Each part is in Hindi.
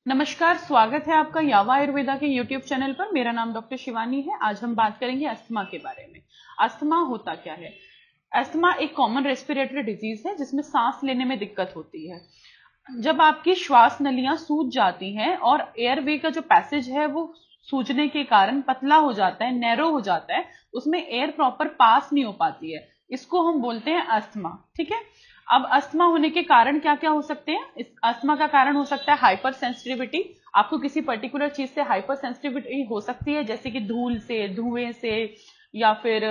नमस्कार, स्वागत है आपका यावा आयुर्वेदा के YouTube चैनल पर। मेरा नाम डॉक्टर शिवानी है। आज हम बात करेंगे अस्थमा के बारे में। अस्थमा होता क्या है? अस्थमा एक कॉमन रेस्पिरेटरी डिजीज है जिसमें सांस लेने में दिक्कत होती है। जब आपकी श्वास नलियां सूज जाती हैं और एयरवे का जो पैसेज है वो सूजने के कारण पतला हो जाता है, नैरो हो जाता है, उसमें एयर प्रॉपर पास नहीं हो पाती है, इसको हम बोलते हैं अस्थमा। ठीक है। अब अस्थमा होने के कारण क्या क्या हो सकते हैं? इस अस्थमा का कारण हो सकता है हाइपर सेंसिटिविटी। आपको किसी पर्टिकुलर चीज से हाइपर सेंसिटिविटी हो सकती है, जैसे कि धूल से, धुएं से, या फिर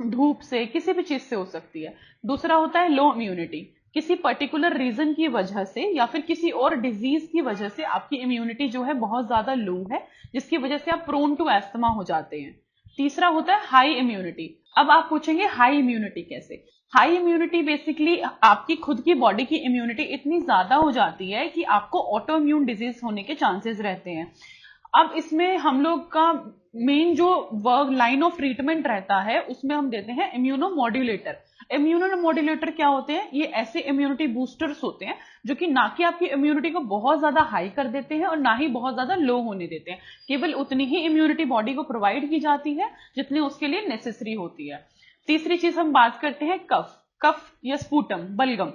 धूप से, किसी भी चीज से हो सकती है। दूसरा होता है लो इम्यूनिटी। किसी पर्टिकुलर रीजन की वजह से या फिर किसी और डिजीज की वजह से आपकी इम्यूनिटी जो है बहुत ज्यादा लो है, जिसकी वजह से आप प्रोन टू अस्थमा हो जाते हैं। तीसरा होता है हाई इम्यूनिटी। अब आप पूछेंगे हाई इम्यूनिटी कैसे? हाई इम्यूनिटी बेसिकली आपकी खुद की बॉडी की इम्यूनिटी इतनी ज्यादा हो जाती है कि आपको ऑटो इम्यून डिजीज होने के चांसेस रहते हैं। अब इसमें हम लोग का मेन जो वर्क लाइन ऑफ ट्रीटमेंट रहता है उसमें हम देते हैं इम्यूनोमॉड्यूलेटर। इम्यूनोमॉड्यूलेटर क्या होते हैं? ये ऐसे इम्यूनिटी बूस्टर्स होते हैं जो कि ना कि आपकी इम्यूनिटी को बहुत ज्यादा हाई कर देते हैं और ना ही बहुत ज्यादा लो होने देते हैं। केवल उतनी ही इम्यूनिटी बॉडी को प्रोवाइड की जाती है जितनी उसके लिए नेसेसरी होती है। तीसरी चीज हम बात करते हैं कफ। कफ या स्पूटम, बलगम।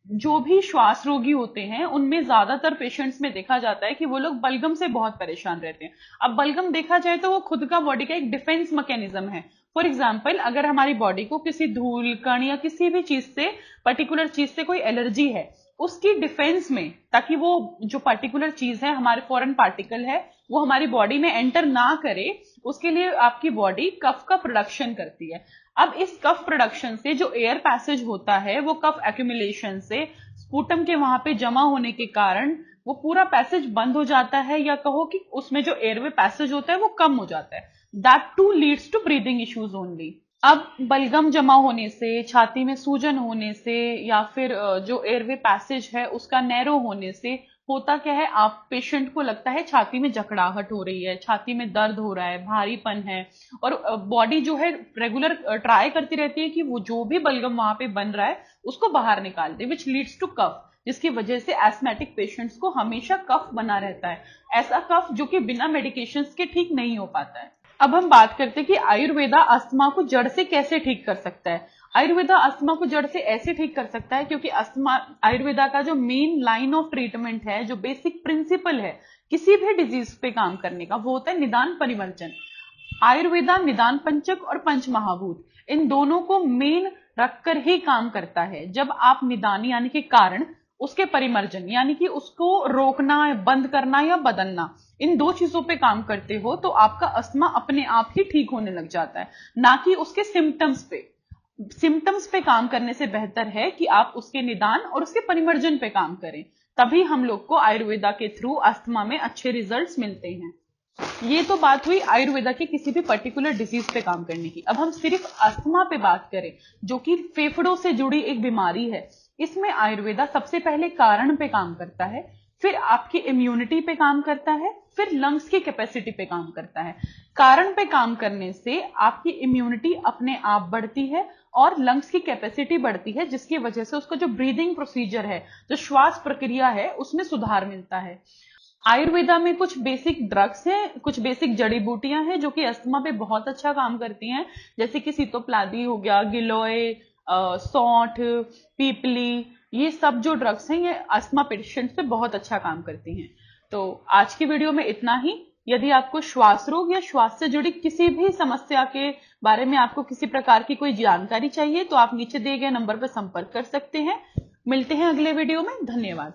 जो भी श्वास रोगी होते हैं उनमें ज्यादातर पेशेंट्स में देखा जाता है कि वो लोग बलगम से बहुत परेशान रहते हैं। अब बलगम देखा जाए तो वो खुद का बॉडी का एक डिफेंस मैकेनिज्म है। फॉर एग्जाम्पल, अगर हमारी बॉडी को किसी धूल कण या किसी भी चीज से, पर्टिकुलर चीज से कोई एलर्जी है, उसकी डिफेंस में, ताकि वो जो पर्टिकुलर चीज है, हमारे फॉरेन पार्टिकल है, वो हमारी बॉडी में एंटर ना करे, उसके लिए आपकी बॉडी कफ का प्रोडक्शन करती है। अब इस कफ प्रोडक्शन से जो एयर पैसेज होता है, वो कफ एक्यूमुलेशन से स्पूटम के वहां पे जमा होने के कारण वो पूरा पैसेज बंद हो जाता है, या कहो कि उसमें जो एयरवे पैसेज होता है वो कम हो जाता है। That too leads to breathing issues only. अब बलगम जमा होने से, छाती में सूजन होने से, या फिर जो एयरवे पैसेज है उसका नैरो होने से होता क्या है, आप पेशेंट को लगता है छाती में जकड़ाहट हो रही है, छाती में दर्द हो रहा है, भारीपन है, और बॉडी जो है रेगुलर ट्राई करती रहती है कि वो जो भी बलगम वहां पे बन रहा है उसको बाहर निकाल दे, विच लीड्स टू कफ, जिसकी वजह से एस्थमेटिक पेशेंट्स को हमेशा कफ बना रहता है। ऐसा कफ जो कि बिना मेडिकेशंस के ठीक नहीं हो पाता है। अब हम बात करते हैं कि आयुर्वेदा अस्थमा को जड़ से कैसे ठीक कर सकता है। आयुर्वेदा अस्थमा को जड़ से ऐसे ठीक कर सकता है क्योंकि अस्थमा, आयुर्वेदा का जो मेन लाइन ऑफ ट्रीटमेंट है, जो बेसिक प्रिंसिपल है किसी भी डिजीज पे काम करने का, वो होता है निदान परिवर्जन। आयुर्वेदा निदान पंचक और पंच महाभूत, इन दोनों को मेन रखकर ही काम करता है। जब आप निदान यानी कि कारण, उसके परिमर्जन यानी कि उसको रोकना, बंद करना या बदलना, इन दो चीजों पे काम करते हो तो आपका अस्थमा अपने आप ही ठीक होने लग जाता है, ना कि उसके सिम्टम्स पे। सिम्टम्स पे काम करने से बेहतर है कि आप उसके निदान और उसके परिमर्जन पे काम करें। तभी हम लोग को आयुर्वेदा के थ्रू अस्थमा में अच्छे रिजल्ट्स मिलते हैं। ये तो बात हुई आयुर्वेदा के किसी भी पर्टिकुलर डिजीज पे काम करने की। अब हम सिर्फ अस्थमा पे बात करें, जो कि फेफड़ों से जुड़ी एक बीमारी है। इसमें आयुर्वेदा सबसे पहले कारण पे काम करता है, फिर आपकी इम्यूनिटी पे काम करता है, फिर लंग्स की कैपेसिटी पे काम करता है। कारण पे काम करने से आपकी इम्यूनिटी अपने आप बढ़ती है और लंग्स की कैपेसिटी बढ़ती है, जिसकी वजह से उसका जो ब्रीदिंग प्रोसीजर है, जो श्वास प्रक्रिया है, उसमें सुधार मिलता है। आयुर्वेदा में कुछ बेसिक ड्रग्स हैं, कुछ बेसिक जड़ी बूटियां हैं जो कि अस्थमा पे बहुत अच्छा काम करती हैं, जैसे कि सीतोप्लादी हो गया, गिलोय, सौंठ, पीपली, ये सब जो ड्रग्स हैं ये अस्थमा पेशेंट पे बहुत अच्छा काम करती हैं। तो आज की वीडियो में इतना ही। यदि आपको श्वास रोग या श्वास से जुड़ी किसी भी समस्या के बारे में आपको किसी प्रकार की कोई जानकारी चाहिए तो आप नीचे दिए गए नंबर पर संपर्क कर सकते हैं। मिलते हैं अगले वीडियो में। धन्यवाद।